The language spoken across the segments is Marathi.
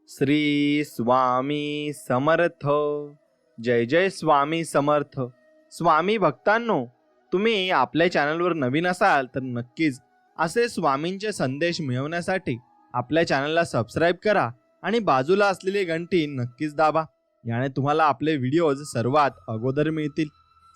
श्री स्वामी समर्थ. जय जय स्वामी समर्थ. स्वामी भक्तांनो, तुम्ही आपल्या चॅनलवर नवीन असाल तर नक्कीच असे स्वामींचे संदेश मिळवण्यासाठी आपल्या चॅनलला सबस्क्राईब करा आणि बाजूला असलेली घंटी नक्कीच दाबा. याने तुम्हाला आपले व्हिडिओज सर्वात अगोदर मिळतील.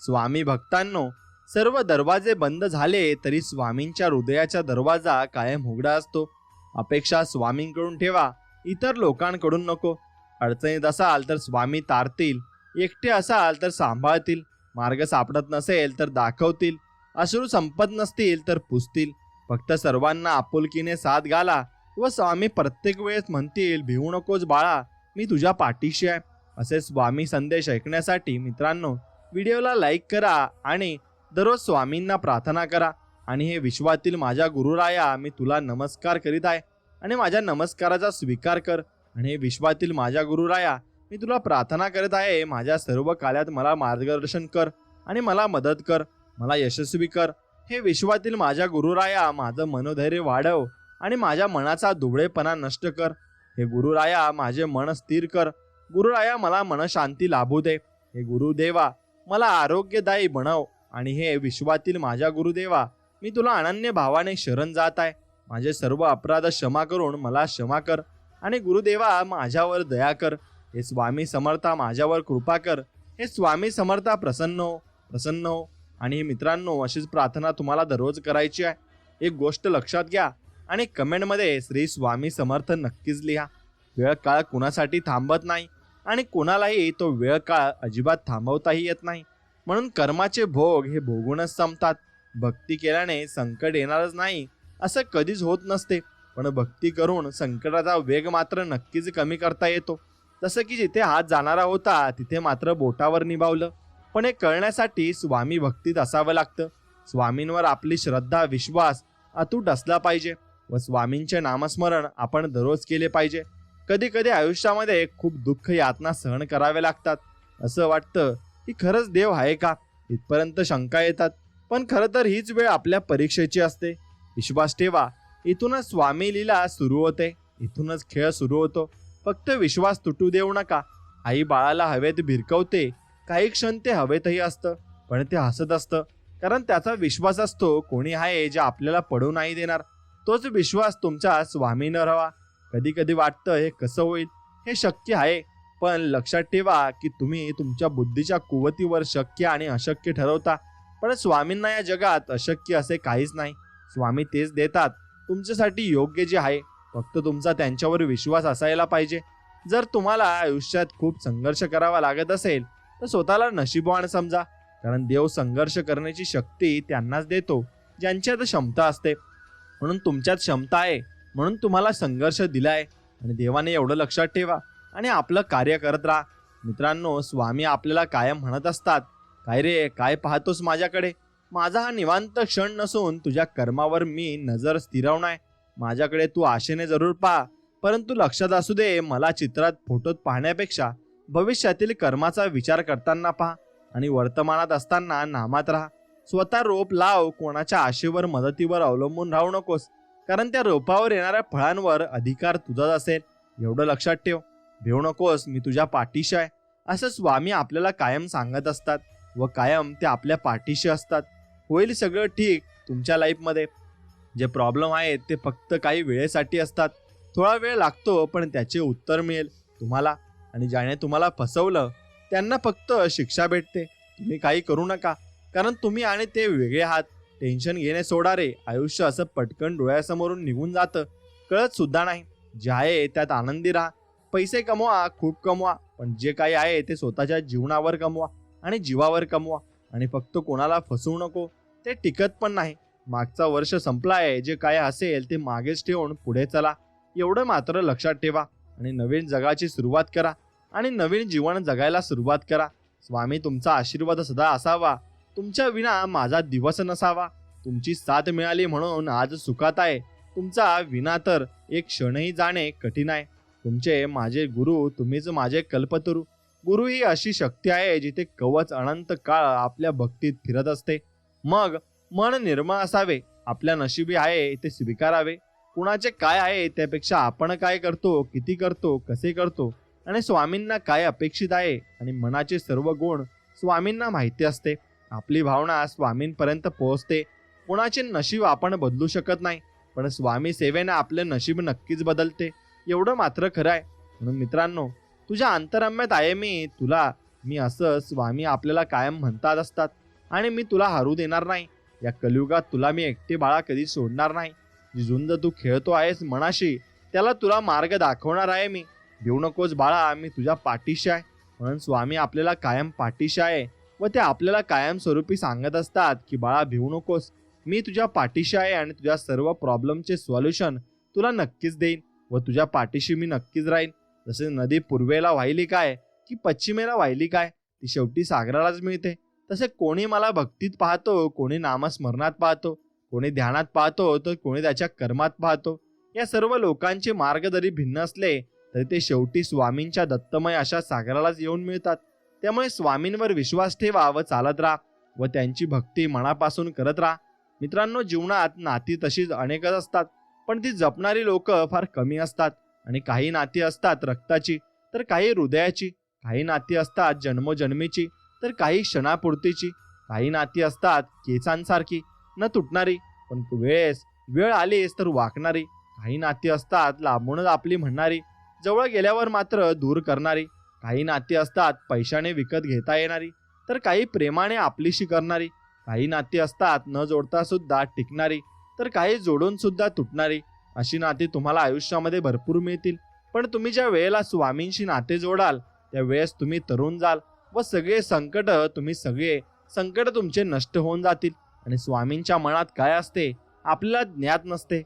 स्वामी भक्तांनो, सर्व दरवाजे बंद झाले तरी स्वामींच्या हृदयाचा दरवाजा कायम उघडा असतो. अपेक्षा स्वामींकडून ठेवा, इतर लोकांकडून नको. अडचणीत असाल तर स्वामी तारतील, एकटे असाल तर सांभाळतील, मार्ग सापडत नसेल तर दाखवतील, अश्रू संपत नसतील तर पुसतील. फक्त सर्वांना आपुलकीने साथ घाला व स्वामी प्रत्येक वेळेस म्हणतील, भिवू नकोस बाळा, मी तुझ्या पाठीशी आहे. असे स्वामी संदेश ऐकण्यासाठी मित्रांनो, व्हिडिओला लाईक करा आणि दररोज स्वामींना प्रार्थना करा. आणि हे विश्वातील माझ्या गुरुराया, मी तुला नमस्कार करीत आहे आणि माझ्या नमस्काराचा स्वीकार कर. आणि हे विश्वातील माझ्या गुरुराया, मी तुला प्रार्थना करत आहे, माझ्या सर्व कार्यात मला मार्गदर्शन कर आणि मला मदत कर, मला यशस्वी कर. हे विश्वातील माझ्या गुरुराया, माझं मनोधैर्य वाढव आणि माझ्या मनाचा दुबळेपणा नष्ट कर. हे गुरुराया, माझे मन स्थिर कर. गुरुराया, मला मनशांती लाभू दे. हे गुरुदेवा, मला आरोग्यदायी बनव. आणि हे विश्वातील माझ्या गुरुदेवा, मी तुला अनन्य भावाने शरण जात आहे. माझे सर्व अपराध क्षमा करून मला क्षमा कर. आणि गुरुदेवा, माझ्यावर दया कर. हे स्वामी समर्था, माझ्यावर कृपा कर. हे स्वामी समर्था, प्रसन्न हो, प्रसन्न हो. आणि मित्रांनो, अशीच प्रार्थना तुम्हाला दररोज करायची आहे. एक गोष्ट लक्षात घ्या आणि कमेंटमध्ये श्री स्वामी समर्थ नक्कीच लिहा. वेळ काळ कुणासाठी थांबत नाही आणि कोणालाही तो वेळ काळ अजिबात थांबवताही येत नाही. म्हणून कर्माचे भोग हे भोगूनच संपतात. भक्ती केल्याने संकट येणारच नाही असं कधीच होत नसते, पण भक्ती करून संकटाचा वेग मात्र नक्कीच कमी करता येतो. जसं की जिथे हात जाणारा होता तिथे मात्र बोटावर निभावलं. पण हे कळण्यासाठी स्वामी भक्तीत असावं लागतं. स्वामींवर आपली श्रद्धा, विश्वास अतूट असला पाहिजे व स्वामींचे नामस्मरण आपण दररोज केले पाहिजे. कधी कधी आयुष्यामध्ये खूप दुःख, यातना सहन करावे लागतात. असं वाटतं की खरंच देव आहे का, इथपर्यंत शंका येतात. पण खरं तर हीच वेळ आपल्या परीक्षेची असते. विश्वास ठेवा, इथूनच स्वामी लीला सुरू होते, इथूनच खेळ सुरू होतो. फक्त विश्वास तुटू देऊ नका. आई बाळाला हवेत भिरकवते, काही क्षण ते हवेतही असतं, पण ते हसत असतं, कारण त्याचा विश्वास असतो कोणी आहे जे आपल्याला पडू नाही देणार. तोच विश्वास तुमच्या स्वामीनं राहावा. कधी कधी वाटतं हे कसं होईल, हे शक्य आहे, पण लक्षात ठेवा की तुम्ही तुमच्या बुद्धीच्या कुवतीवर शक्य आणि अशक्य ठरवता. पण स्वामींना या जगात अशक्य असे काहीच नाही. स्वामी तेच देतात तुमच्यासाठी योग्य जे आहे. फक्त तुमचा त्यांच्यावर विश्वास असायला पाहिजे. जर तुम्हाला आयुष्यात खूप संघर्ष करावा लागत असेल तर स्वतःला नशीबवान समजा, कारण देव संघर्ष करण्याची शक्ती त्यांनाच देतो ज्यांच्यात क्षमता असते. म्हणून तुमच्यात क्षमता आहे म्हणून तुम्हाला संघर्ष दिलाय. आणि देवाने एवढं लक्षात ठेवा आणि आपलं कार्य करत राहा. मित्रांनो, स्वामी आपल्याला कायम म्हणत असतात, काय रे, काय पाहतोस माझ्याकडे? माझा हा निवांत क्षण नसून तुझ्या कर्मावर मी नजर स्थिरवणार. माझ्याकडे तू आशेने जरूर पहा, परंतु लक्षात असू दे, मला चित्रात, फोटोत पाहण्यापेक्षा भविष्यातील कर्माचा विचार करताना पहा आणि वर्तमानात असताना नामात राहा. स्वतः रोप लाव, कोणाच्या आशेवर, मदतीवर अवलंबून राहू नकोस, कारण त्या रोपावर येणाऱ्या फळांवर अधिकार तुझाच असेल. एवढं लक्षात ठेव. भिवू नकोस, मी तुझ्या पाठीशी आहे, असं स्वामी आपल्याला कायम सांगत असतात व कायम ते आपल्या पाठीशी असतात. होईल सगळं ठीक. तुमच्या लाईफमध्ये जे प्रॉब्लेम आहेत ते फक्त काही वेळेसाठी असतात. थोडा वेळ लागतो, पण त्याचे उत्तर मिळेल तुम्हाला. आणि ज्याने तुम्हाला फसवलं त्यांना फक्त शिक्षा भेटते. तुम्ही काही करू नका, कारण तुम्ही आणि ते वेगळे आहात. टेन्शन घेणे सोडा रे. आयुष्य असं पटकन डोळ्यासमोरून निघून जातं, कळत सुद्धा नाही. जे आहे त्यात आनंदी राहा. पैसे कमवा, खूप कमवा, पण जे काही आहे ते स्वतःच्या जीवनावर कमवा आणि जीवावर कमवा. आणि फक्त कोणाला फसवू नको, ते टिकत पण नाही. मागचा वर्ष संपला आहे, जे काय असेल ते मागेच ठेवून पुढे चला, एवढं मात्र लक्षात ठेवा. आणि नवीन जगाची सुरुवात करा आणि नवीन जीवन जगायला सुरुवात करा. स्वामी तुमचा आशीर्वाद सदा असावा. तुमच्या विना माझा दिवस नसावा. तुमची साथ मिळाली म्हणून आज सुखात आहे. तुमचा विना तर एक क्षणही जाणे कठीण आहे. तुमचे माझे गुरु, तुम्हीच माझे कल्पतरू. गुरु ही अशी शक्ती आहे जिथे कवच अनंत काळ आपल्या भक्तीत फिरत असते. मग मन निर्मळ असावे. आपल्या नशिबी आहे ते स्वीकारावे. कुणाचे काय आहे त्यापेक्षा आपण काय करतो, किती करतो, कसे करतो आणि स्वामींना काय अपेक्षित आहे आणि मनाचे सर्व गुण स्वामींना माहिती असते. आपली भावना स्वामींपर्यंत पोहोचते. कुणाचे नशीब आपण बदलू शकत नाही, पण स्वामी सेवेने आपले नशीब नक्कीच बदलते. एवढं मात्र खरं आहे. म्हणून मित्रांनो, तुझ्या अंतरम्यात आहे मी असं स्वामी आपल्याला कायम म्हणतात असतात. आणि मी तुला हरू देणार नाही. या कलियुगात तुला मी एकटे बाळा कधी सोडणार नाही. जी झुंज तू खेळतो आहेस मनाशी, त्याला तुला मार्ग दाखवणार आहे मी. भिवू नकोस बाळा, मी तुझ्या पाठीशी आहे. म्हणून स्वामी आपल्याला कायम पाठीशी आहे व ते आपल्याला कायम स्वरूपी सांगत असतात की बाळा भिवू नकोस, मी तुझ्या पाठीशी आहे आणि तुझ्या सर्व प्रॉब्लेमचे सॉल्युशन तुला नक्कीच देईन व तुझ्या पाठीशी मी नक्कीच राहीन. जसे नदी पूर्वेला वाहिली काय की पश्चिमेला वाहिली काय, ती शेवटी सागरालाच मिळते. तसे कोणी मला भक्तीत पाहतो, कोणी नामस्मरणात पाहतो, कोणी ध्यानात पाहतो, तर कोणी त्याच्या कर्मात पाहतो. या सर्व लोकांचे मार्ग जरी भिन्न असले तरी ते शेवटी स्वामींच्या दत्तमय अशा सागरालाच येऊन मिळतात. त्यामुळे स्वामींवर विश्वास ठेवा व चालत राहा व त्यांची भक्ती मनापासून करत राहा. मित्रांनो, जीवनात नाती तशीच अनेकच असतात, पण ती जपणारी लोक फार कमी असतात. आणि काही नाती असतात रक्ताची, तर काही हृदयाची. काही नाती असतात जन्मोजन्मीची, तर काही क्षणापुरतीची. काही नाती असतात केसांसारखी न तुटणारी, पण वेळ आलीच तर वाकणारी. काही नाती असतात लांबूनच आपली म्हणणारी, जवळ गेल्यावर मात्र दूर करणारी. काही नाती असतात पैशाने विकत घेता येणारी, तर काही प्रेमाने आपलीशी करणारी. काही नाती असतात न जोडता सुद्धा टिकणारी, तर काही जोडून सुद्धा तुटणारी. अशी नाती तुम्हाला आयुष्यामध्ये भरपूर मिळतील, पण तुम्ही ज्या वेळेला स्वामींशी नाते जोडाल त्यावेळेस तुम्ही तरुण जाल व सगळे संकट तुमचे नष्ट होऊन जातील. आणि स्वामींच्या मनात काय असते आपल्याला ज्ञात नसते.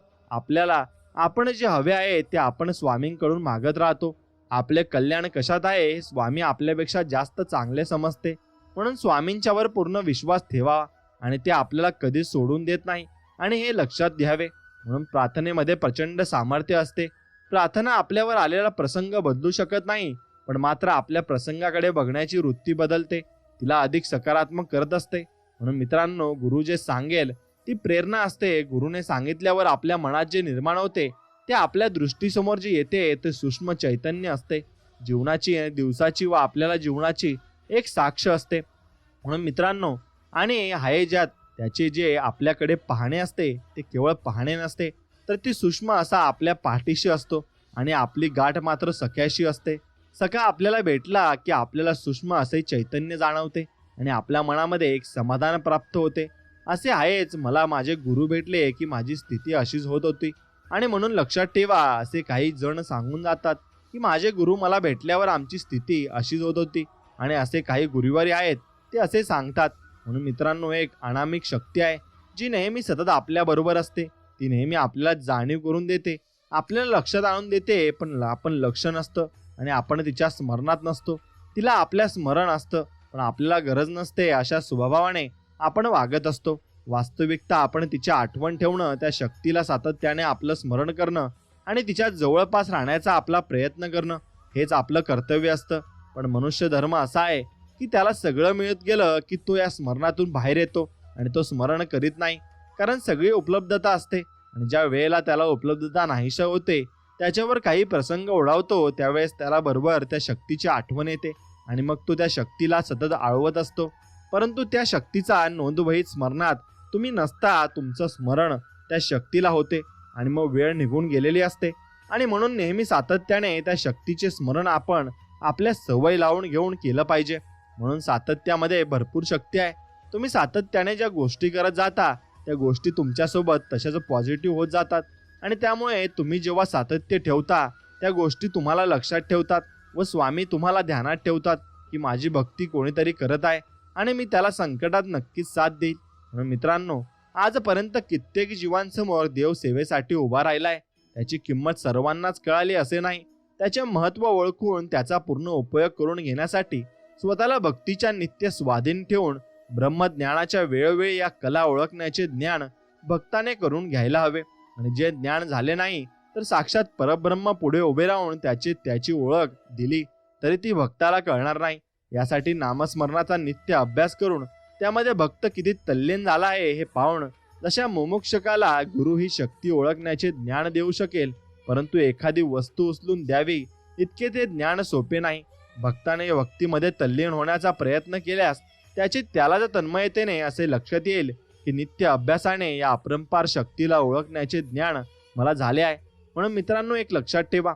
आपण जे हवे आहे ते आपण स्वामींकडून मागत राहतो. आपले कल्याण कशात आहे हे स्वामी आपल्यापेक्षा जास्त चांगले समजते. म्हणून स्वामींच्यावर पूर्ण विश्वास ठेवा आणि ते आपल्याला कधीच सोडून देत नाही, आणि हे लक्षात घ्यावे. म्हणून प्रार्थनेमध्ये प्रचंड सामर्थ्य असते. प्रार्थना आपल्यावर आलेला प्रसंग बदलू शकत नाही, पण मात्र आपल्या प्रसंगाकडे बघण्याची वृत्ती बदलते, तिला अधिक सकारात्मक करत असते. म्हणून मित्रांनो, गुरु जे सांगेल ती प्रेरणा असते. गुरुने सांगितल्यावर आपल्या मनात जे निर्माण होते ते आपल्या दृष्टीसमोर जे येते ते सूक्ष्म चैतन्य असते. जीवनाची, दिवसाची व आपल्याला जीवनाची एक साक्ष असते. म्हणून मित्रांनो, आणि आहे ज्यात त्याचे जे आपल्याकडे पाहणे असते ते केवळ पाहणे नसते, तर ती सूक्ष्म असा आपल्या पाठीशी असतो आणि आपली गाठ मात्र सख्याशी असते. सखा आपल्याला भेटला की आपल्याला सूक्ष्म असे चैतन्य जाणवते आणि आपल्या मनामध्ये एक समाधान प्राप्त होते. असे आहेच, मला माझे गुरु भेटले की माझी स्थिती अशीच होत होती. आणि म्हणून लक्षात ठेवा, असे काही जण सांगून जातात की माझे गुरु मला भेटल्यावर आमची स्थिती अशीच होत होती. आणि असे काही गुरुवारी आहेत ते असे सांगतात. म्हणून मित्रांनो, एक अनामिक शक्ती आहे जी नेहमी सतत आपल्या बरोबर असते. ती नेहमी आपल्याला जाणीव करून देते, आपल्याला लक्षात आणून देते, पण आपण लक्ष नसतं आणि आपण तिच्या स्मरणात नसतो. तिला आपल्या स्मरण असतं पण आपल्याला गरज नसते. अशा स्वभावाने आपण वागत असतो. वास्तविकता आपण तिच्या आठवण ठेवणं, त्या शक्तीला सातत्याने आपलं स्मरण करणं आणि तिच्या जवळपास राहण्याचा आपला प्रयत्न करणं हेच आपलं कर्तव्य असतं. पण मनुष्य धर्म असा आहे की त्याला सगळं मिळत गेलं की तो या स्मरणातून बाहेर येतो आणि तो स्मरण करीत नाही, कारण सगळी उपलब्धता असते. आणि ज्या वेळेला त्याला उपलब्धता नाहीशा होते, त्याच्यावर काही प्रसंग ओढावतो, त्यावेळेस त्याला बरोबर त्या शक्तीची आठवण येते आणि मग तो त्या शक्तीला सतत आळवत असतो. परंतु त्या शक्तीचा नोंदवहीत स्मरणात तुम्ही नसता, तुमचं स्मरण त्या शक्तीला होते आणि मग वेळ निघून गेलेली असते. आणि म्हणून नेहमी सातत्याने त्या शक्तीचे स्मरण आपण आपल्या सवय लावून घेऊन केलं पाहिजे. म्हणून सातत्यामध्ये भरपूर शक्ती आहे. तुम्ही सातत्याने ज्या गोष्टी करत जाता त्या गोष्टी तुमच्यासोबत तशाच पॉझिटिव्ह होत जातात. आणि त्यामुळे तुम्ही जेव्हा सातत्य ठेवता त्या गोष्टी तुम्हाला लक्षात ठेवतात व स्वामी तुम्हाला ध्यानात ठेवतात की माझी भक्ती कोणीतरी करत आहे आणि मी त्याला संकटात नक्कीच साथ देईल. म्हणून मित्रांनो, आजपर्यंत कित्येक जीवांसमोर देव सेवेसाठी उभा राहिलाय. त्याची किंमत सर्वांनाच कळाली असे नाही. त्याचे महत्त्व ओळखून त्याचा पूर्ण उपयोग करून घेण्यासाठी स्वतःला भक्तीच्या नित्य स्वाधीन ठेवून ब्रह्मज्ञानाच्या वेळोवेळी या कला ओळखण्याचे ज्ञान भक्ताने करून घ्यायला हवे. आणि जे ज्ञान झाले नाही तर साक्षात परब्रह्म पुढे उभे राहून त्याची ओळख दिली तरी ती भक्ताला कळणार नाही. यासाठी नामस्मरणाचा नित्य अभ्यास करून त्यामध्ये भक्त किती तल्लीन झाला आहे हे पाहून जशा मुमुक्षकाला गुरु ही शक्ती ओळखण्याचे ज्ञान देऊ शकेल, परंतु एखादी वस्तू उचलून द्यावी इतके ते ज्ञान सोपे नाही. भक्ताने भक्तीमध्ये तल्लीन होण्याचा प्रयत्न केल्यास त्याला जर तन्मयतेने असे लक्षात येईल की नित्य अभ्यासाने या अपरंपार शक्तीला ओळखण्याचे ज्ञान मला झाले आहे. म्हणून मित्रांनो, एक लक्षात ठेवा,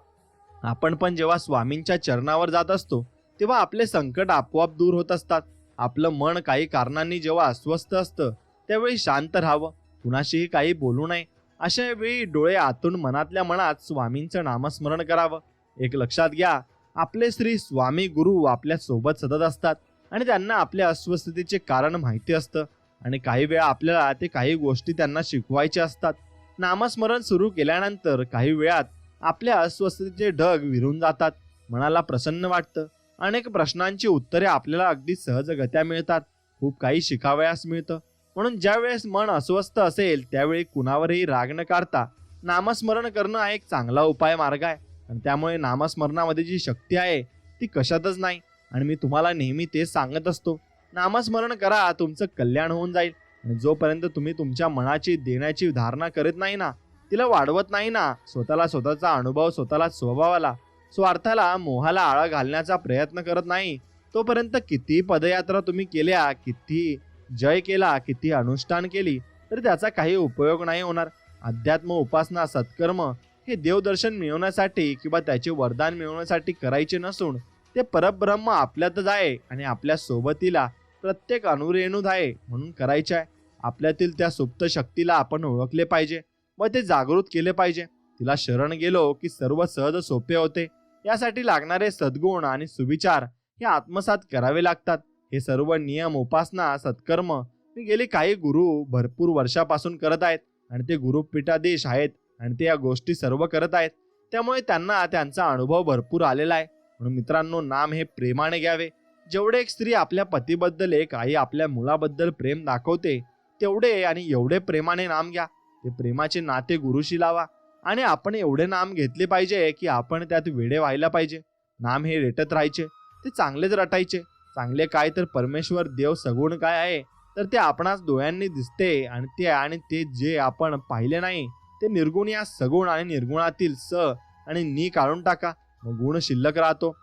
आपण पण जेव्हा स्वामींच्या चरणावर जात असतो तेव्हा आपले संकट आपोआप दूर होत असतात. आपलं मन काही कारणांनी जेव्हा अस्वस्थ असतं त्यावेळी शांत राहावं, कुणाशीही काही बोलू नये. अशा वेळी डोळे आतून मनातल्या मनात स्वामींचं नामस्मरण करावं. एक लक्षात घ्या, आपले श्री स्वामी गुरु आपल्या सोबत सतत असतात आणि त्यांना आपल्या अस्वस्थतेचे कारण माहिती असतं आणि काही वेळा आपल्याला ते काही गोष्टी त्यांना शिकवायच्या असतात. नामस्मरण सुरू केल्यानंतर काही वेळात आपल्या अस्वस्थतेचे ढग विरून जातात, मनाला प्रसन्न वाटतं. अनेक प्रश्नांची उत्तरे आपल्याला अगदी सहजगत्या मिळतात, खूप काही शिकावयास मिळतं. म्हणून ज्या वेळेस मन अस्वस्थ असेल त्यावेळी कुणावरही राग न काढता नामस्मरण करणं हा एक चांगला उपाय मार्ग आहे. आणि त्यामुळे नामस्मरणामध्ये जी शक्ती आहे ती कशातच नाही. आणि मी तुम्हाला नेहमी तेच सांगत असतो, नामस्मरण करा, तुमचं कल्याण होऊन जाईल. आणि जोपर्यंत तुम्ही तुमच्या मनाची देण्याची धारणा करत नाही ना, तिला वाढवत नाही ना, स्वतःचा अनुभव, स्वतःला स्वभावाला, स्वार्थाला, मोहाला आळा घालण्याचा प्रयत्न करत नाही, तोपर्यंत किती पदयात्रा तुम्ही केल्या, किती जय केला, किती अनुष्ठान केली, तर त्याचा काही उपयोग नाही होणार. अध्यात्म, उपासना, सत्कर्म हे देवदर्शन मिळवण्यासाठी किंवा त्याचे वरदान मिळवण्यासाठी करायचे नसून ते परब्रह्म आपल्यातच आहे आणि आपल्या सोबतीला प्रत्येक अणुरेणूत आहे म्हणून करायचे आहे. आपल्यातील त्या सुप्त शक्तीला आपण ओळखले पाहिजे व ते जागृत केले पाहिजे. तिला शरण गेलो की सर्व सहज सोपे होते. यासाठी लागणारे सद्गुण आणि सुविचार हे आत्मसात करावे लागतात. हे सर्व नियम, उपासना, सत्कर्म मी गेली काही गुरु भरपूर वर्षापासून करत आहेत आणि ते गुरुपीठाधीश आहेत आणि ते या गोष्टी सर्व करत आहेत, त्यामुळे त्यांना त्यांचा अनुभव भरपूर आलेला आहे. म्हणून मित्रांनो, नाम हे प्रेमाने घ्यावे. जेवढे एक स्त्री आपल्या पतीबद्दल, एक आई आपल्या मुलाबद्दल प्रेम दाखवते, तेवढे आणि एवढे प्रेमाने नाम घ्या. ते प्रेमाचे नाते गुरुशी लावा आणि आपण एवढे नाम घेतले पाहिजे की आपण त्यात वेडे व्हायला पाहिजे. नाम हे रेटत राहायचे, ते चांगलेच रटायचे. चांगले काय तर परमेश्वर, देव, सगुण काय आहे तर ते आपणास डोळ्यांनी दिसते आणि ते जे आपण पाहिले नाही ते निर्गुण. या सगुण आणि निर्गुणातील स आणि नी काढून टाका, मग गुण शिल्लक राहतो.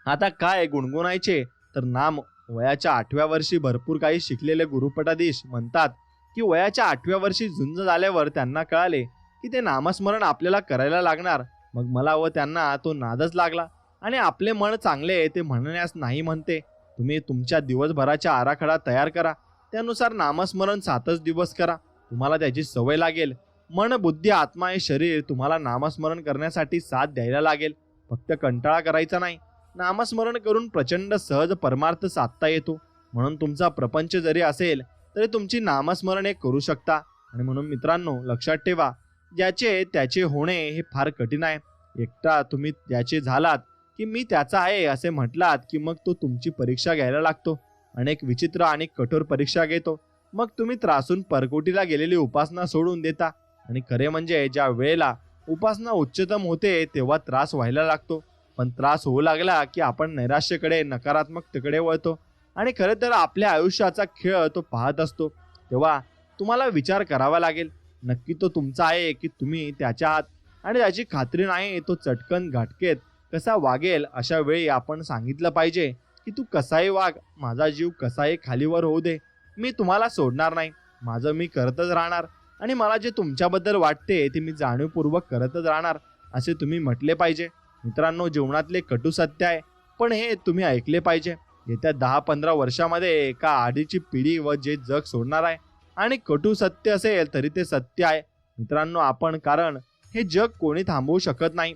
आता काय गुणगुणायचे तर नाम. वयाच्या 8व्या वर्षी भरपूर काही शिकलेले गुरुपटाधीश म्हणतात की वयाच्या 8व्या वर्षी झुंज झाल्यावर त्यांना कळाले की ते नामस्मरण आपल्याला करायला लागणार. मग मला व त्यांना तो नादच लागला आणि आपले मन चांगले ते म्हणण्यास नाही म्हणते. तुम्ही तुमच्या दिवसभराचा आराखडा तयार करा, त्यानुसार नामस्मरण 7च दिवस करा, तुम्हाला त्याची सवय लागेल. मन, बुद्धी, आत्मा हे शरीर तुम्हाला नामस्मरण करण्यासाठी साथ द्यायला लागेल. फक्त कंटाळा करायचा नाही. नामस्मरण करून प्रचंड सहज परमार्थ साधता येतो. म्हणून तुमचा प्रपंच जरी असेल तरी तुमची नामस्मरण करू शकता. आणि म्हणून मित्रांनो, लक्षात ठेवा, ज्याचे त्याचे होणे हे फार कठीण आहे. एकटा तुम्ही त्याचे झालात की मी त्याचा आहे असे म्हटलात की मग तो तुमची परीक्षा घ्यायला लागतो. अनेक विचित्र आणि कठोर परीक्षा घेतो. मग तुम्ही त्रासून परकोटीला गेलेली उपासना सोडून देता. आणि खरे म्हणजे ज्या वेळेला उपासना उच्चतम होते तेव्हा त्रास व्हायला लागतो. पण त्रास होऊ लागला की आपण नैराश्यकडे, नकारात्मकतेकडे वळतो आणि खरे तर आपल्या आयुष्याचा खेळ तो पाहत असतो. तेव्हा तुम्हाला विचार करावा लागेल, नक्की तो तुमचा आहे की तुम्ही त्याच्या आहात. आणि त्याची खात्री नाही तो चटकन घाटकेत कसा वागेल. अशा वेळी आपण सांगितलं पाहिजे की तू कसाही वाग, माझा जीव कसाही खालीवर होऊ दे, मी तुम्हाला सोडणार नाही. माझं मी करतच राहणार आणि मला जे तुमच्याबद्दल वाटते ते मी जाणीवपूर्वक करतच राहणार, असे तुम्ही म्हटले पाहिजे. मित्रांनो, जीवनातले कटू सत्य आहे, पण हे तुम्ही ऐकले पाहिजे. येत्या 10-15 वर्षामध्ये एका आधीची पिढी व जे जग सोडणार आहे. आणि कटू सत्य असेल तरी ते सत्य आहे मित्रांनो. आपण, कारण हे जग कोणी थांबवू शकत नाही.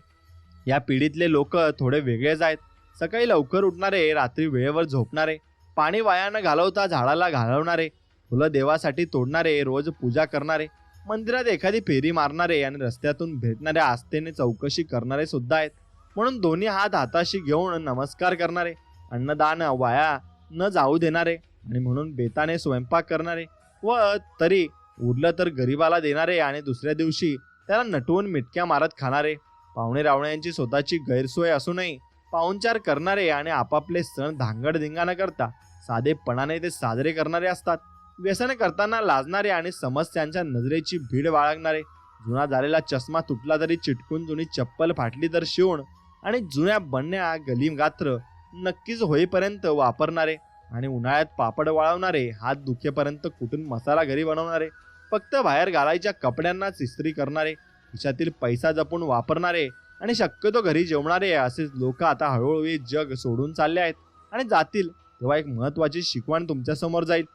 या पिढीतले लोक थोडे वेगळेच आहेत. सकाळी लवकर उठणारे, रात्री वेळेवर झोपणारे, पाणी वाया न घालवता झाडाला घालवणारे, फुलं देवासाठी तोडणारे, रोज पूजा करणारे, मंदिरात एखादी फेरी मारणारे आणि रस्त्यातून भेटणाऱ्या आस्थेने चौकशी करणारे सुद्धा आहेत. म्हणून दोन्ही हात हाताशी घेऊन नमस्कार करणारे, अन्नदान वाया न जाऊ देणारे आणि म्हणून बेताने स्वयंपाक करणारे व तरी उरलं तर गरिबाला देणारे आणि दुसऱ्या दिवशी त्याला नटवून मिटक्या मारत खाणारे, पाहुणे रावण्यांची स्वतःची गैरसोय असूनही पाहुणचार करणारे आणि आपापले सण धांगडधिंगा न करता साधेपणाने ते साजरे करणारे असतात. व्यसन करताना लाजणारे आणि समस्यांच्या नजरेची भीड बाळगणारे, जुना झालेला चष्मा तुटला तरी चिटकून, जुनी चप्पल फाटली तर शिवून आणि जुन्या बन्या गलीगात्र नक्कीच होईपर्यंत वापरणारे, आणि उन्हाळ्यात पापड वाळवणारे, हात दुखेपर्यंत कुठून मसाला घरी बनवणारे, फक्त बाहेर घालायच्या कपड्यांनाच इस्त्री करणारे, खिशातील पैसा जपून वापरणारे आणि शक्यतो घरी जेवणारे, असेच लोक आता हळूहळू हे जग सोडून चालले आहेत आणि जातील. तेव्हा एक महत्त्वाची शिकवण तुमच्यासमोर जाईल.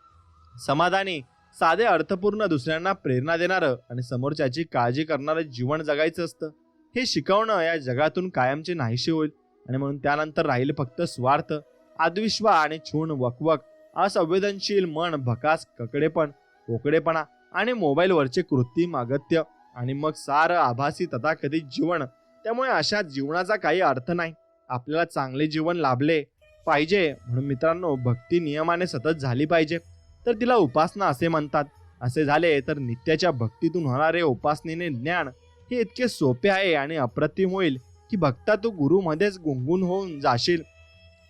समाधानी, साधे, अर्थपूर्ण, दुसऱ्यांना प्रेरणा देणारं आणि समोरच्याची काळजी करणारं जीवन जगायचं असतं. हे शिकवणं या जगातून कायमचे नाहीसे होईल आणि म्हणून त्यानंतर राहील फक्त स्वार्थ, आत्मविश्वास आणि छून वकवक, असंवेदनशील मन, भकास ककडेपण, पोकडेपणा आणि मोबाईलवरचे कृत्रिम अगत्य आणि मग सारं आभासी तथाकथित जीवन. त्यामुळे अशा जीवनाचा काही अर्थ नाही. आपल्याला चांगले जीवन लाभले पाहिजे म्हणून मित्रांनो भक्ती नियमाने सतत झाली पाहिजे, तर तिला उपासना असे म्हणतात. असे झाले तर नित्याच्या भक्तीतून होणारे उपासनेने ज्ञान हे इतके सोपे आहे आणि अप्रतिम होईल की भक्ता तू गुरुमध्येच गुंगून होऊन जाशील.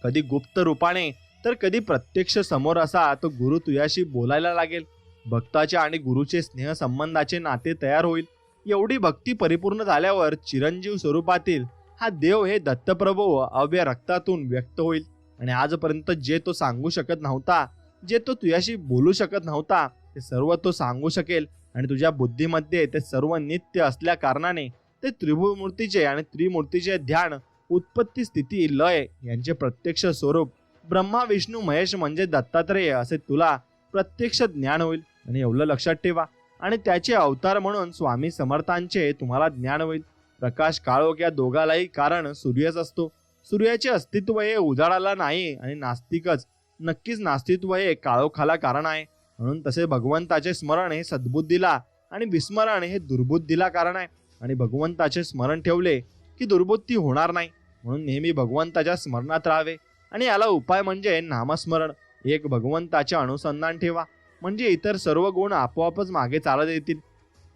कधी गुप्त रूपाने तर कधी प्रत्यक्ष समोर असा तो गुरु तुझ्याशी बोलायला लागेल. भक्ताच्या आणि गुरुचे स्नेह संबंधाचे नाते तयार होईल. एवढी भक्ती परिपूर्ण झाल्यावर चिरंजीव स्वरूपातील हा देव हे दत्तप्रभू अव्य रक्तातून व्यक्त होईल. आणि आजपर्यंत जे तो सांगू शकत नव्हता, जे तो तुझ्याशी बोलू शकत नव्हता, ते सर्व तो सांगू शकेल. आणि तुझ्या बुद्धीमध्ये ते सर्व नित्य असल्या कारणाने ते त्रिभुमूर्तीचे आणि त्रिमूर्तीचे ध्यान, उत्पत्ती, स्थिती, लय यांचे प्रत्यक्ष स्वरूप ब्रह्मा विष्णू महेश म्हणजे दत्तात्रेय असे तुला प्रत्यक्ष ज्ञान होईल. आणि एवढं लक्षात ठेवा. आणि त्याचे अवतार म्हणून स्वामी समर्थांचे तुम्हाला ज्ञान होईल. प्रकाश काळोख या दोघालाही कारण सूर्यच असतो. सूर्याचे अस्तित्व हे उजाडाला नाही आणि नास्तिकच नक्कीच नास्तित्व हे काळोखाला कारण आहे. म्हणून तसे भगवंताचे स्मरण हे सद्बुद्धीला आणि विस्मरण हे दुर्बुद्धीला कारण आहे. आणि भगवंताचे स्मरण ठेवले की दुर्बुद्धी होणार नाही. म्हणून नेहमी भगवंताच्या स्मरणात राहावे. आणि याला उपाय म्हणजे नामस्मरण. एक भगवंताचे अनुसंधान ठेवा म्हणजे इतर सर्व गुण आपोआपच मागे चालत येतील.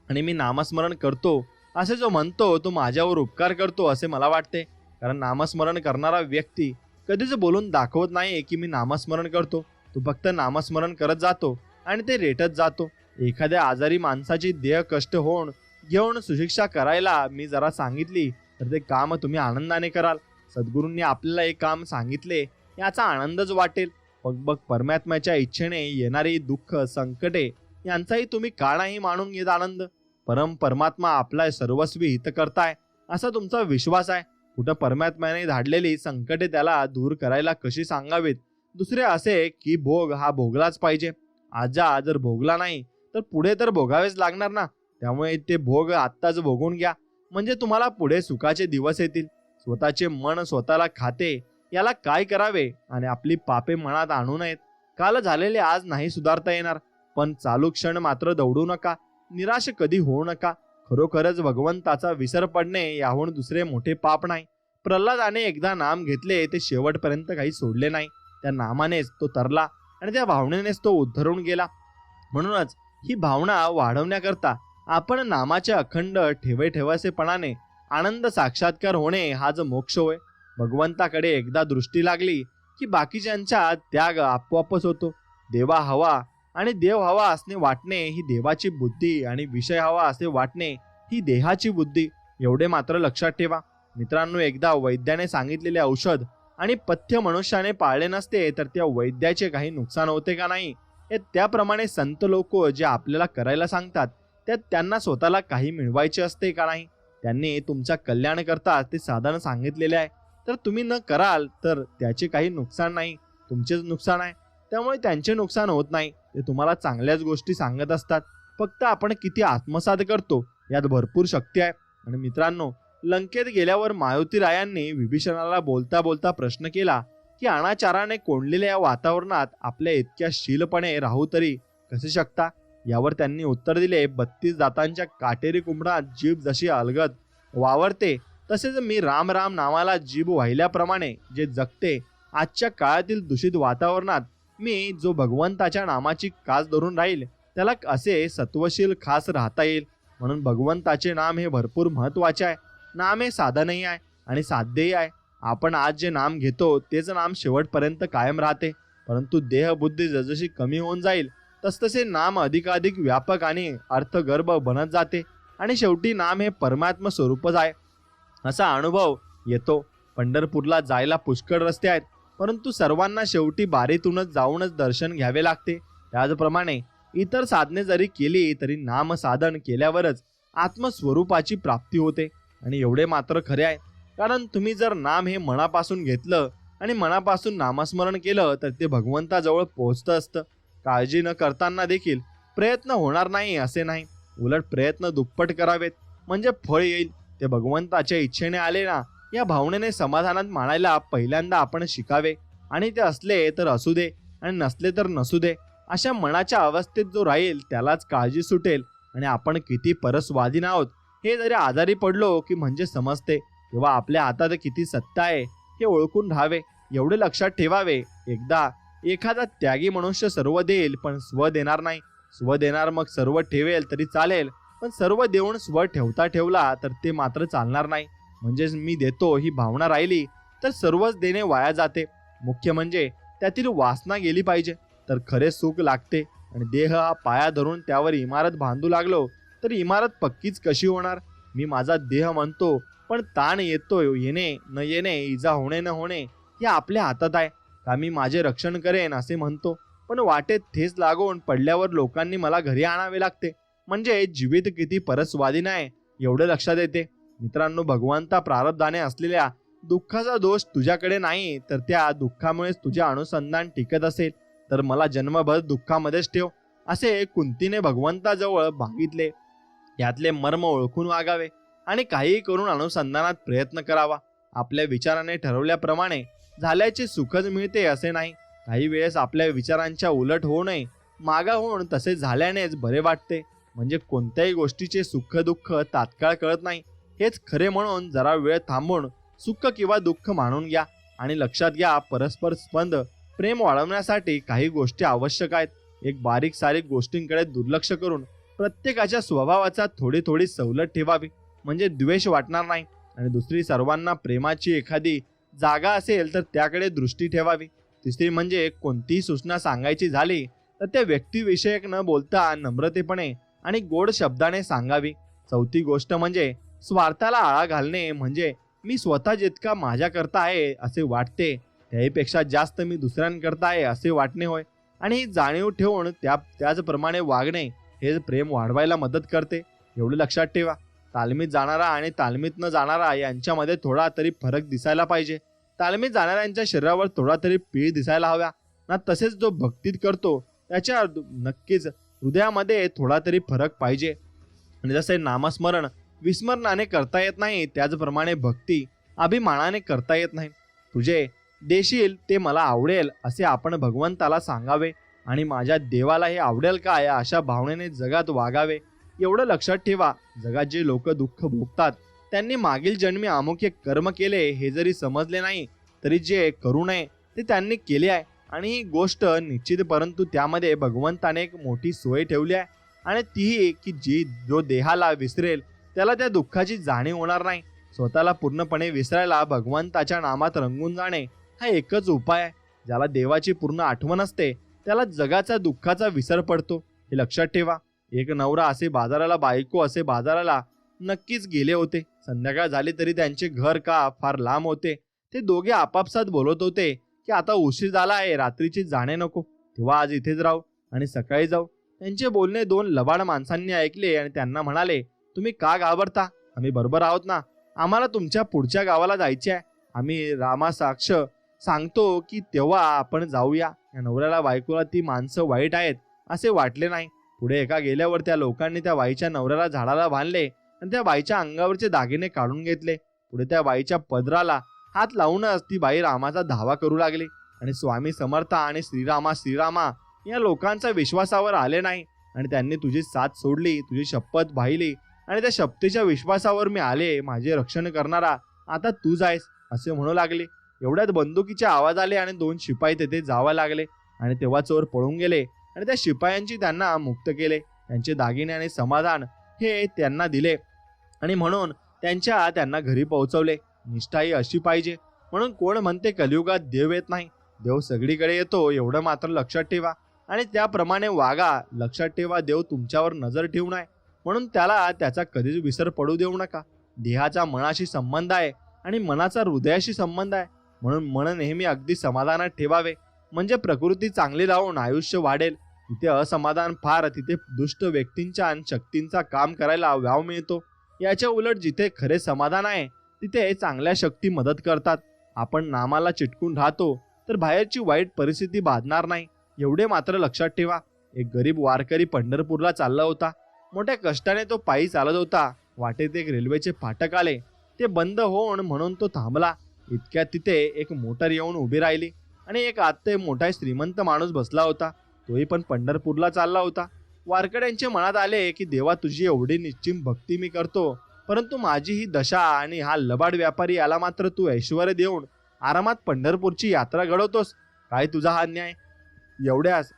आणि मी नामस्मरण करतो असे जो म्हणतो तो माझ्यावर उपकार करतो असे मला वाटते. कारण नामस्मरण करणारा व्यक्ती कधीच बोलून दाखवत नाही की मी नामस्मरण करतो. तो फक्त नामस्मरण करत जातो आणि ते रेटत जातो. एखाद्या आजारी माणसाची देह कष्ट घेऊन सुशिक्षा करायला मी जरा सांगितली तर ते काम तुम्ही आनंदाने कराल. सद्गुरूंनी आपल्याला एक काम सांगितले याचा आनंदच वाटेल. मग परमात्म्याच्या इच्छेने येणारी दुःख संकटे यांचाही तुम्ही का नाही मानून घेत आनंद. परमात्मा आपला सर्वस्वी हित करताय असा तुमचा विश्वास आहे. कुठं परमात्म्याने धाडलेली संकटे त्याला दूर करायला कशी सांगावीत. दुसरे असे की भोग हा भोगलाच पाहिजे. आजा जर भोगला नाही तर पुढे तर भोगावेच लागणार ना. त्यामुळे ते भोग आत्ताच भोगून घ्या म्हणजे तुम्हाला पुढे सुखाचे दिवस येतील. स्वतःचे मन स्वतःला खाते याला काय करावे आणि आपली पापे मनात आणू नयेत. काल झालेले आज नाही सुधारता येणार, पण चालू क्षण मात्र दौडू नका. निराश कधी होऊ नका. खरोखरच भगवंताचा विसर पडणे याहून दुसरे मोठे पाप नाही. प्रल्हादाने एकदा नाम घेतले ते शेवटपर्यंत काही सोडले नाही. त्या नामानेच तो तरला आणि त्या भावनेनेच तो उद्धरून गेला. म्हणूनच ही भावना वाढवण्याकरता आपण नामाच्या अखंड ठेवेठेवासेपणाने आनंद साक्षात्कार होणे हाच मोक्ष होय. भगवंताकडे एकदा दृष्टी लागली की बाकीच्यांचा त्याग आपोआपच होतो. देवा हवा आणि देव हवा असणे वाटणे ही देवाची बुद्धी आणि विषय हवा असे वाटणे ही देहाची बुद्धी. एवढे मात्र लक्षात ठेवा मित्रांनो. एकदा वैद्याने सांगितलेले औषध आणि पथ्य मनुष्याने पाळले नसते तर त्या वैद्याचे काही नुकसान होते का नाही. त्याप्रमाणे संत लोक जे आपल्याला करायला सांगतात त्यात त्यांना स्वतःला काही मिळवायचे असते का नाही. त्यांनी तुमच्या कल्याण करता ते साधन सांगितलेले आहे, तर तुम्ही न कराल तर त्याचे काही नुकसान नाही, तुमचेच नुकसान आहे. त्यामुळे त्यांचे नुकसान होत नाही. ते तुम्हाला चांगल्याच गोष्टी सांगत असतात. फक्त आपण किती आत्मसात करतो यात भरपूर शक्ती आहे. आणि मित्रांनो, लंकेत गेल्यावर मारुती रायांनी विभीषणाला बोलता बोलता प्रश्न केला की अनाचाराने कोंडलेल्या या वातावरणात आपल्या इतक्या शीलपणे राहू तरी कसे शकता. यावर त्यांनी उत्तर दिले, 32 दातांच्या काटेरी कुंभणात जीभ जशी अलगद वावरते तसेच मी राम राम नावाला जीभ वाहिल्याप्रमाणे जे जगते आजच्या काळातील दूषित वातावरणात मी जो भगवंताच्या नामाची कास धरून राहील त्याला असे सत्वशील खास राहता येईल. म्हणून भगवंताचे नाम हे भरपूर महत्वाचे आहे. नाम हे साधनही आहे आणि साध्यही आहे. आपण आज जे नाम घेतो तेच नाम शेवटपर्यंत कायम राहते. परंतु देहबुद्धी जसजशी कमी होऊन जाईल तसतसे नाम अधिकाधिक व्यापक आणि अर्थगर्भ बनत जाते आणि शेवटी नाम हे परमात्म स्वरूपच आहे असा अनुभव येतो. पंढरपूरला जायला पुष्कळ रस्ते आहेत, परंतु सर्वांना शेवटी बारीतूनच जाऊनच दर्शन घ्यावे लागते. त्याचप्रमाणे इतर साधने जरी केली तरी नाम साधन केल्यावरच आत्मस्वरूपाची प्राप्ती होते. आणि एवढे मात्र खरे आहे, कारण तुम्ही जर नाम हे मनापासून घेतलं आणि मनापासून नामस्मरण केलं तर ते भगवंताजवळ पोहोचतं असतं. काळजी न करताना देखील प्रयत्न होणार नाही असे नाही, उलट प्रयत्न दुप्पट करावेत म्हणजे फळ येईल. ते भगवंताच्या इच्छेने आले ना या भावनेने समाधानात मानायला पहिल्यांदा आपण शिकावे. आणि ते असले तर असू दे आणि नसले तर नसू दे अशा मनाच्या अवस्थेत जो राहील त्यालाच काळजी सुटेल. आणि आपण किती परस्वाधीन आहोत हे जरी आजारी पडलो की म्हणजे समजते, तेव्हा आपल्या हातात किती सत्ता आहे हे ओळखून राहावे. एवढे लक्षात ठेवावे, एकदा एखादा त्यागी मनुष्य सर्व देईल पण स्व देणार नाही. स्व देणार मग सर्व ठेवेल तरी चालेल, पण सर्व देऊन स्व ठेवता ठेवला तर ते मात्र चालणार नाही. म्हणजेच मी देतो ही भावना राहिली तर सर्वच देणे वाया जाते. मुख्य म्हणजे त्यातील वासना गेली पाहिजे तर खरे सुख लागते. आणि देह हा पाया धरून त्यावर इमारत बांधू लागलो तर इमारत पक्कीच कशी होणार. मी माझा देह म्हणतो, पण ताण येतो येणे न येणे, इजा होणे न होणे हे आपल्या हातात आहे. का मी माझे रक्षण करेन असे म्हणतो, पण वाटेत ठेच लागून पडल्यावर लोकांनी मला घरी आणावे लागते. म्हणजे जीवित किती परस्वाधीन आहे एवढे लक्षात येते. मित्रांनो, भगवंता प्रारब्धाने असलेल्या दुःखाचा दोष तुझ्याकडे नाही, तर त्या दुःखामुळेच तुझे अनुसंधान टिकत असेल तर मला जन्मभर दुःखामध्येच ठेव असे कुंतीने भगवंताजवळ मागितले. यातले मर्म ओळखून वागावे आणि काहीही करून अनुसंधानात प्रयत्न करावा. आपल्या विचाराने ठरवल्याप्रमाणे झाल्याचे सुखच मिळते असे नाही. काही वेळेस आपल्या विचारांच्या उलट होऊ नये, मागा होऊन तसे झाल्यानेच बरे वाटते. म्हणजे कोणत्याही गोष्टीचे सुख दुःख तात्काळ कळत नाही हेच खरे. म्हणून जरा वेळ थांबून सुख किंवा दुःख मानून घ्या आणि लक्षात घ्या, परस्पर स्पंद प्रेम वाढवण्यासाठी काही गोष्टी आवश्यक आहेत. एक बारीक सारीक गोष्टींकडे दुर्लक्ष करून प्रत्येकाच्या स्वभावाचा थोडी थोडी सवलत ठेवावी म्हणजे द्वेष वाटणार नाही. आणि दुसरी, सर्वांना प्रेमाची एखादी जागा असेल तर त्याकडे दृष्टी ठेवावी. तिसरी म्हणजे कोणतीही सूचना सांगायची झाली तर त्या व्यक्तिविषयक न बोलता नम्रतेपणे आणि गोड शब्दाने सांगावी. चौथी गोष्ट म्हणजे स्वार्थाला आळा घालणे, म्हणजे मी स्वतः जितका माझ्याकरता आहे असे वाटते त्याहीपेक्षा जास्त मी दुसऱ्यांकरता आहे असे वाटणे होय. आणि ही जाणीव ठेवून त्याचप्रमाणे वागणे हे प्रेम वाढवायला मदत करते. एवढे लक्षात ठेवा. तालमीत जाणारा आणि तालमीत न जाणारा यांच्यामध्ये थोडा तरी फरक दिसायला पाहिजे. तालमीत जाणाऱ्यांच्या शरीरावर थोडा तरी पीळ दिसायला हव्या ना, तसेच जो भक्तीत करतो त्याच्या नक्कीच हृदयामध्ये थोडा तरी फरक पाहिजे. आणि जसे नामस्मरण विस्मरणाने करता येत नाही त्याचप्रमाणे भक्ती अभिमानाने करता येत नाही. तुझे देशील ते मला आवडेल असे आपण भगवंताला सांगावे आणि माझ्या देवाला हे आवडेल का या अशा भावनेने जगात वागावे. एवढं लक्षात ठेवा, जगात जे लोक दुःख भोगतात त्यांनी मागील जन्मी अमुक एक कर्म केले हे जरी समजले नाही तरी जे करू नये ते त्यांनी केले आहे. आणि ही गोष्ट निश्चित, परंतु त्यामध्ये भगवंताने एक मोठी सोय ठेवली आहे आणि तीही की जो देहाला विसरेल त्याला त्या दुःखाची जाणीव होणार नाही. स्वतःला पूर्णपणे विसरायला भगवंताच्या नामात रंगून जाणे हा एकच उपाय आहे. ज्याला देवाची पूर्ण आठवण असते त्याला जगाचा दुःखाचा विसर पडतो हे लक्षात ठेवा. एक नवरा असे बाजाराला, बायको असे बाजाराला नक्कीच गेले होते. संध्याकाळ झाली तरी त्यांचे घर का फार लांब होते. ते दोघे आपापसात बोलत होते की आता उशीर झाला आहे, रात्रीची जाणे नको, तेव्हा आज इथेच राहू आणि सकाळी जाऊ. त्यांचे बोलणे दोन लबाड माणसांनी ऐकले आणि त्यांना म्हणाले, तुम्ही का घाबरता? आम्ही बरोबर आहोत ना, आम्हाला तुमच्या पुढच्या गावाला जायचे आहे. आम्ही रामासाक्ष सांगतो की तेव्हा आपण जाऊया. या नवऱ्याला बायकोला ती माणसं वाईट आहेत असे वाटले नाही. पुढे एका गेल्यावर त्या लोकांनी त्या बाईच्या नवऱ्याला झाडाला बांधले आणि त्या बाईच्या अंगावरचे दागिने काढून घेतले. पुढे त्या बाईच्या पदराला हात लावूनच ती बाई रामाचा धावा करू लागली. आणि स्वामी समर्थ आणि श्रीरामा श्रीरामा या लोकांचा विश्वासावर आले नाही आणि त्यांनी तुझी साथ सोडली, तुझी शपथ पाहिली आणि त्या शपथेच्या विश्वासावर मी आले, माझे रक्षण करणारा आता तू जायस असे म्हणू लागले. एवढ्यात बंदुकीचे आवाज आले आणि दोन शिपाई तेथे जावा लागले आणि तेव्हा चोर पळून गेले आणि त्या शिपायांची त्यांना मुक्त केले. त्यांचे दागिने आणि समाधान हे त्यांना दिले आणि म्हणून त्यांना घरी पोहोचवले. निष्ठा ही अशी पाहिजे. म्हणून कोण म्हणते कलियुगात देव येत नाही? देव सगळीकडे येतो एवढं मात्र लक्षात ठेवा. आणि त्याप्रमाणे वागा. लक्षात ठेवा, देव तुमच्यावर नजर ठेवून आहे, म्हणून त्याला त्याचा कधीच विसर पडू देऊ नका. देहाचा मनाशी संबंध आहे आणि मनाचा हृदयाशी संबंध आहे, म्हणून मन नेहमी अगदी समाधानात ठेवावे, म्हणजे प्रकृती चांगली राहून आयुष्य वाढेल. तिथे असमाधान फार, तिथे दुष्ट व्यक्तींच्या आणि शक्तींचा काम करायला वाव मिळतो. याच्या उलट जिथे खरे समाधान आहे तिथे चांगल्या शक्ती मदत करतात. आपण नामाला चिटकून राहतो तर बाहेरची वाईट परिस्थिती बाधणार नाही. एवढे मात्र लक्षात ठेवा. एक गरीब वारकरी पंढरपूरला चालला होता. मोठ्या कष्टाने तो पायी चालत होता. वाटेत एक रेल्वेचे फाटक आले. ते बंद होऊन म्हणून तो थांबला. इतक्यात तिथे एक मोटर येऊन उभी राहिली आणि एक आत मोठा श्रीमंत माणूस बसला होता. तोही पण पंढरपूरला चालला होता. वारकऱ्यांच्या मनात आले की देवा, तुझी एवढी निश्चिम भक्ती मी करतो, परंतु माझी ही दशा आणि हा लबाड व्यापारी याला मात्र तू ऐश्वर्य देऊन आरामात पंढरपूरची यात्रा घडवतोस. काय तुझा हा न्याय? एवढ्याच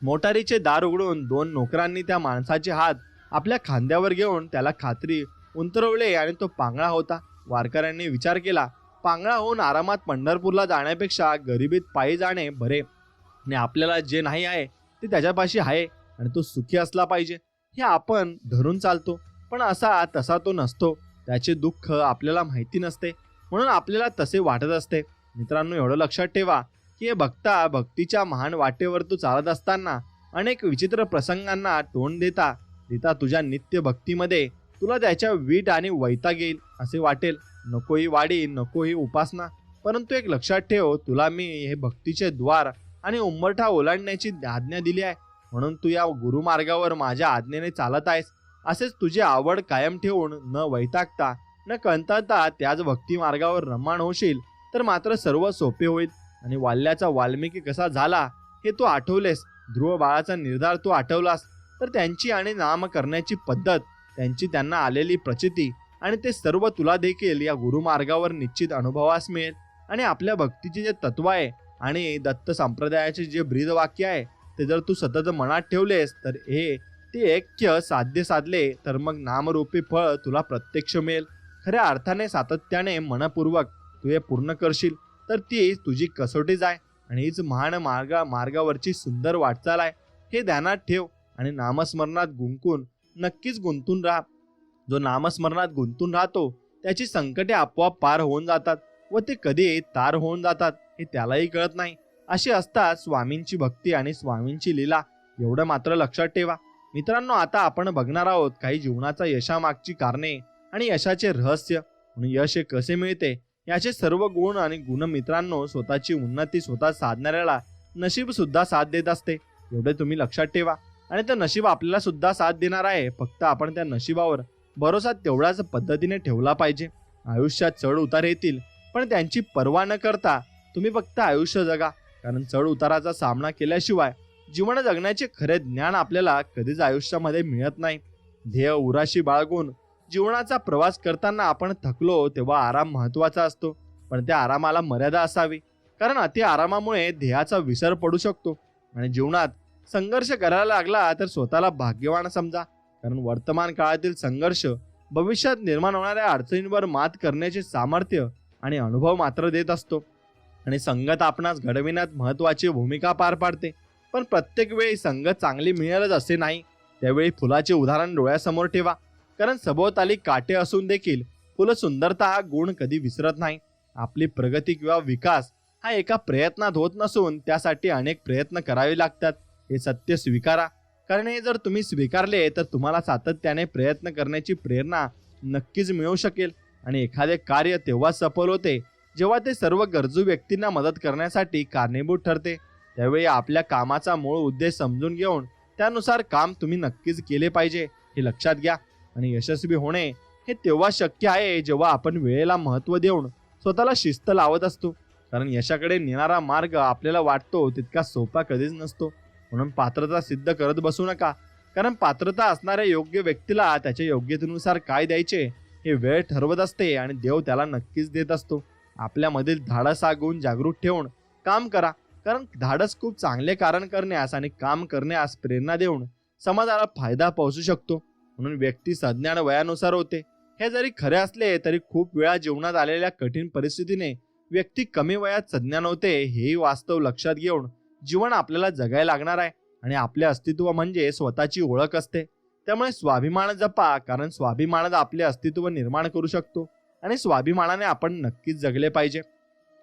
मोटारीचे दार उघडून दोन नोकरांनी त्या माणसाचे हात आपल्या खांद्यावर घेऊन त्याला खात्री उंतरवले आणि तो पांगळा होता. वारकऱ्यांनी विचार केला, पांगळा होऊन आरामात पंढरपूरला जाण्यापेक्षा गरिबीत पायी जाणे बरे, आणि आपल्याला जे नाही आहे ते त्याच्यापाशी आहे आणि तो सुखी असला पाहिजे हे आपण धरून चालतो. पण असा तसा तो नसतो. त्याचे दुःख आपल्याला माहिती नसते, म्हणून आपल्याला तसे वाटत असते. मित्रांनो, एवढं लक्षात ठेवा की हे भक्तीच्या महान वाटेवर तू चालत असताना अनेक विचित्र प्रसंगांना तोंड देता देता तुझ्या नित्य भक्तीमध्ये तुला त्याच्या वीट आणि वैताग येईल असे वाटेल. नको ही वाडी, नको ही उपासना, परंतु एक लक्षात ठेव, तुला मी हे भक्तीचे द्वार आणि उंबरठा ओलांडण्याची आज्ञा दिली आहे, म्हणून तू या गुरुमार्गावर माझ्या आज्ञेने चालत आहेस. असेच तुझी आवड कायम ठेवून न वैतागता न कंटाळता त्याच भक्ती मार्गावर रममाण होशील तर मात्र सर्व सोपे होईल. आणि वाल्याचा वाल्मिकी कसा झाला हे तू आठवलेस, ध्रुव बाळाचा निर्धार तू आठवलास, तर त्यांची आणि नाम करण्याची पद्धत, त्यांची त्यांना आलेली प्रचिती आणि ते सर्व तुला देखील या गुरुमार्गावर निश्चित अनुभवास मिळेल. आणि आपल्या भक्तीचे जे तत्व आहे आणि दत्त संप्रदायाचे जे ब्रीद वाक्य आहे ते जर तू सतत मनात ठेवलेस तर ते ऐक्य साधले तर मग नामरूपी फळ तुला प्रत्यक्ष मिळेल. खऱ्या अर्थाने सातत्याने मनपूर्वक तू हे पूर्ण करशील तर ती तुझी कसोटीच आहे आणि हीच महान मार्गावरची सुंदर वाटचाल आहे. हे ध्यानात ठेव आणि नामस्मरणात नक्कीच गुंतून राहा. जो नामस्मरणात गुंतून राहतो त्याची संकटे आपोआप पार होऊन जातात व ते कधी तार होऊन जातात हे त्यालाही कळत नाही. अशी असतात स्वामींची भक्ती आणि स्वामींची लीला. एवढं मात्र लक्षात ठेवा. मित्रांनो, आता आपण बघणार आहोत काही जीवनाचा यशामागची कारणे आणि यशाचे रहस्य. म्हणून यश हे कसे मिळते याचे सर्व गुण आणि गुण. मित्रांनो, स्वतःची उन्नती स्वतः साधणाऱ्याला नशीब सुद्धा साथ देत असते, एवढे तुम्ही लक्षात ठेवा. आणि ते नशीब आपल्याला सुद्धा साथ देणार आहे, फक्त आपण त्या नशिबावर भरोसा तेवढ्याच पद्धतीने ठेवला पाहिजे. आयुष्यात चढ उतार येतील, पण त्यांची पर्वा न करता तुम्ही फक्त आयुष्य जगा, कारण चढ उताराचा सामना केल्याशिवाय जीवन जगण्याचे खरे ज्ञान आपल्याला कधीच आयुष्यामध्ये मिळत नाही. ध्येय उराशी बाळगून जीवनाचा प्रवास करताना आपण थकलो तेव्हा आराम महत्वाचा असतो, पण त्या आरामाला मर्यादा असावी, कारण अति आरामामुळे ध्येयाचा विसर पडू शकतो. आणि जीवनात संघर्ष करायला लागला तर स्वतःला भाग्यवान समजा, कारण वर्तमान काळातील संघर्ष भविष्यात निर्माण होणाऱ्या अडचणींवर मात करण्याचे सामर्थ्य आणि अनुभव मात्र देत असतो. आणि संगत आपणास घडविण्यात महत्वाची भूमिका पार पाडते, पण प्रत्येक वेळी संगत चांगली मिळेलच असे नाही. त्यावेळी फुलाचे उदाहरण डोळ्यासमोर ठेवा, कारण सभोवताली काटे असून देखील फुल सुंदरता हा गुण कधी विसरत नाही. आपली प्रगती किंवा विकास हा एका प्रयत्नात होत नसून त्यासाठी अनेक प्रयत्न करावे लागतात, हे सत्य स्वीकारा. कारण हे जर तुम्ही स्वीकारले तर तुम्हाला सातत्याने प्रयत्न करण्याची प्रेरणा नक्कीच मिळू शकेल. आणि एखादे कार्य तेव्हा सफल होते जेव्हा ते सर्व गरजू व्यक्तींना मदत करण्यासाठी कारणीभूत ठरते. त्यावेळी आपल्या कामाचा मूळ उद्देश समजून घेऊन त्यानुसार काम तुम्ही नक्कीच केले पाहिजे, हे लक्षात घ्या. आणि यशस्वी होणे हे तेव्हा शक्य आहे जेव्हा आपण वेळेला महत्त्व देऊन स्वतःला शिस्त लावत असतो, कारण यशाकडे नेणारा मार्ग आपल्याला वाटतो तितका सोपा कधीच नसतो. म्हणून पात्रता सिद्ध करत बसू नका, कारण पात्रता असणाऱ्या योग्य व्यक्तीला त्याच्या योग्यतेनुसार काय द्यायचे हे वेळ ठरवत असते आणि देव त्याला नक्कीच देत असतो. आपल्यामधील धाडस हा गुण जागृत ठेवून काम करा, कारण धाडस खूप चांगले कारण करण्यास आणि काम करण्यास प्रेरणा देऊन समाजाला फायदा पोहोचू शकतो. म्हणून व्यक्ती सज्ञान वयानुसार होते हे जरी खरे असले तरी खूप वेळा जीवनात आलेल्या कठीण परिस्थितीने व्यक्ती कमी वयात सज्ञान होते, हेही वास्तव लक्षात घेऊन जीवन आपल्याला जगायला लागणार आहे. आणि आपले अस्तित्व म्हणजे स्वतःची ओळख असते. त्यामुळे स्वाभिमान जपा, कारण स्वाभिमानच आपले अस्तित्व निर्माण करू शकतो आणि स्वाभिमानाने आपण नक्कीच जगले पाहिजे.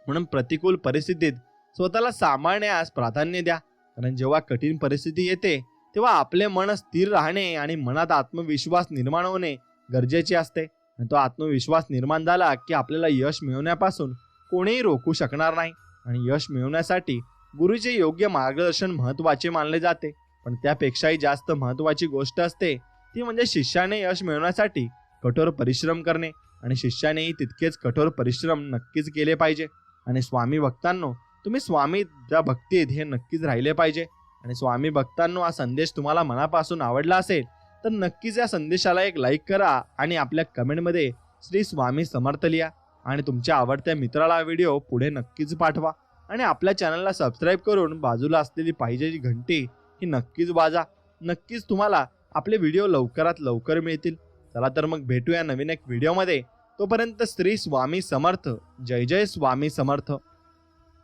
म्हणून प्रतिकूल परिस्थितीत स्वतःला सांभाळण्यास प्राधान्य द्या, कारण जेव्हा कठीण परिस्थिती येते तेव्हा आपले मन स्थिर राहणे आणि मनात आत्मविश्वास निर्माण होणे गरजेचे असते. आणि तो आत्मविश्वास निर्माण झाला की आपल्याला यश मिळवण्यापासून कोणीही रोखू शकणार नाही. आणि यश मिळवण्यासाठी गुरुचे योग्य मार्गदर्शन महत्त्वाचे मानले जाते. पण त्यापेक्षाही जास्त महत्त्वाची गोष्ट असते ती म्हणजे शिष्याने यश मिळवण्यासाठी कठोर परिश्रम करणे, आणि शिष्यानेही तितकेच कठोर परिश्रम नक्कीच केले पाहिजे. आणि स्वामी भक्तांनो, तुम्ही स्वामी ज्या भक्तीत हे नक्कीच राहिले पाहिजे. आणि स्वामी भक्तांनो, हा संदेश तुम्हाला मनापासून आवडला असेल तर नक्कीच या संदेशाला एक लाईक करा आणि आपल्या कमेंटमध्ये श्री स्वामी समर्थ लिहा. आणि तुमच्या आवडत्या मित्राला व्हिडिओ पुढे नक्कीच पाठवा. आणि आपल्या चॅनलला सबस्क्राईब करून बाजूला असलेली पाहिजेची घंटी ही नक्कीच वाजा. नक्कीच तुम्हाला आपले व्हिडिओ लवकरात लवकर मिळतील. चला तर मग भेटूया नवीन एक व्हिडिओमध्ये. तोपर्यंत श्री स्वामी समर्थ. जय जय स्वामी समर्थ.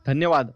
धन्यवाद.